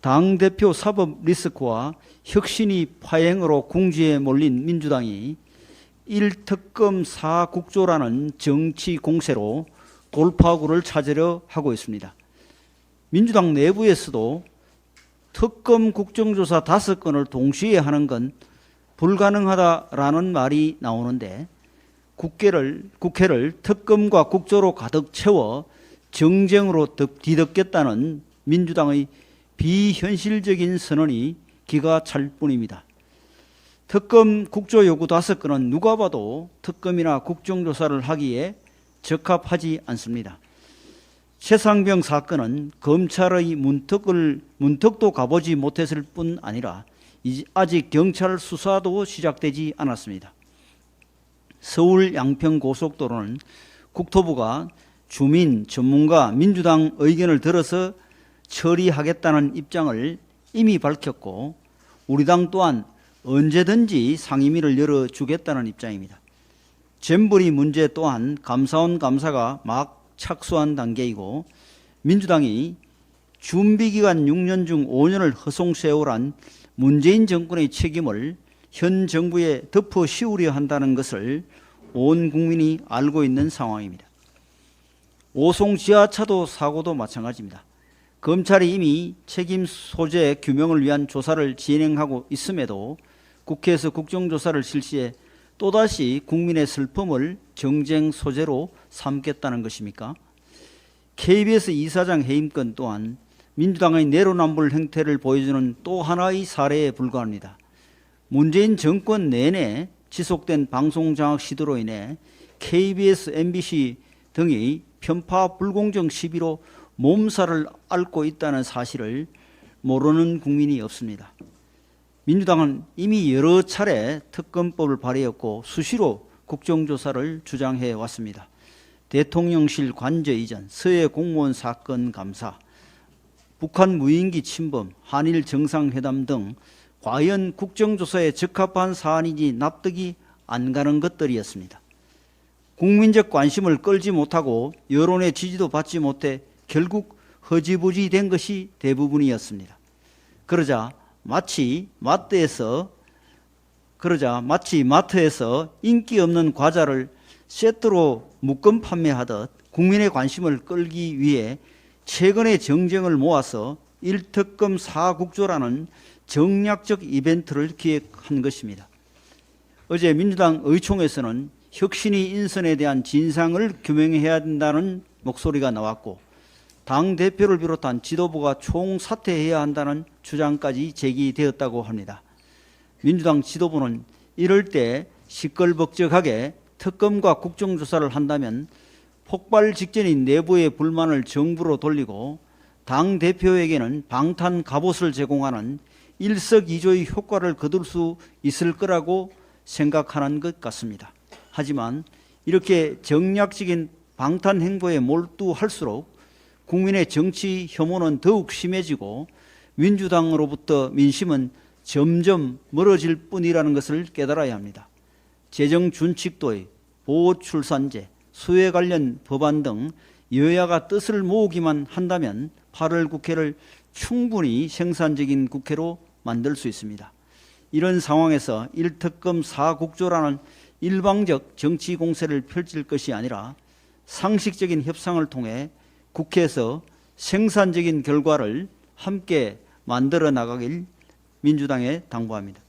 당대표 사법 리스크와 혁신이 파행으로 궁지에 몰린 민주당이 1특검 4국조라는 정치 공세로 돌파구를 찾으려 하고 있습니다. 민주당 내부에서도 특검 국정조사 5건을 동시에 하는 건 불가능하다라는 말이 나오는데 국회를 특검과 국조로 가득 채워 정쟁으로 뒤덮겠다는 민주당의 비현실적인 선언이 기가 찰 뿐입니다. 특검 국조 요구 5건은 누가 봐도 특검이나 국정조사를 하기에 적합하지 않습니다. 최상병 사건은 검찰의 문턱도 가보지 못했을 뿐 아니라 아직 경찰 수사도 시작되지 않았습니다. 서울 양평 고속도로는 국토부가 주민, 전문가, 민주당 의견을 들어서 처리하겠다는 입장을 이미 밝혔고 우리 당 또한 언제든지 상임위를 열어주겠다는 입장입니다. 잼버리 문제 또한 감사원 감사가 막 착수한 단계이고 민주당이 준비기간 6년 중 5년을 허송세월한 문재인 정권의 책임을 현 정부에 덮어 씌우려 한다는 것을 온 국민이 알고 있는 상황입니다. 오송 지하차도 사고도 마찬가지입니다. 검찰이 이미 책임 소재 규명을 위한 조사를 진행하고 있음에도 국회에서 국정조사를 실시해 또다시 국민의 슬픔을 정쟁 소재로 삼겠다는 것입니까? KBS 이사장 해임건 또한 민주당의 내로남불 행태를 보여주는 또 하나의 사례에 불과합니다. 문재인 정권 내내 지속된 방송장악 시도로 인해 KBS, MBC 등이 편파 불공정 시비로 몸살을 앓고 있다는 사실을 모르는 국민이 없습니다. 민주당은 이미 여러 차례 특검법을 발의했고 수시로 국정조사를 주장해 왔습니다. 대통령실 관저 이전, 서해 공무원 사건 감사, 북한 무인기 침범, 한일 정상회담 등 과연 국정조사에 적합한 사안인지 납득이 안 가는 것들이었습니다. 국민적 관심을 끌지 못하고 여론의 지지도 받지 못해 결국 허지부지 된 것이 대부분이었습니다. 그러자 마치 마트에서 인기 없는 과자를 세트로 묶음 판매하듯 국민의 관심을 끌기 위해 최근의 정쟁을 모아서 1특검 4국조라는 정략적 이벤트를 기획한 것입니다. 어제 민주당 의총에서는 혁신위 인선에 대한 진상을 규명해야 된다는 목소리가 나왔고 당대표를 비롯한 지도부가 총사퇴해야 한다는 주장까지 제기되었다고 합니다. 민주당 지도부는 이럴 때 시끌벅적하게 특검과 국정조사를 한다면 폭발 직전인 내부의 불만을 정부로 돌리고 당대표에게는 방탄 갑옷을 제공하는 일석이조의 효과를 거둘 수 있을 거라고 생각하는 것 같습니다. 하지만 이렇게 정략적인 방탄 행보에 몰두할수록 국민의 정치 혐오는 더욱 심해지고 민주당으로부터 민심은 점점 멀어질 뿐이라는 것을 깨달아야 합니다. 재정준칙도의 보호출산제, 수혜 관련 법안 등 여야가 뜻을 모으기만 한다면 8월 국회를 충분히 생산적인 국회로 만들 수 있습니다. 이런 상황에서 1특검 4국조라는 일방적 정치 공세를 펼칠 것이 아니라 상식적인 협상을 통해 국회에서 생산적인 결과를 함께 만들어 나가길 민주당에 당부합니다.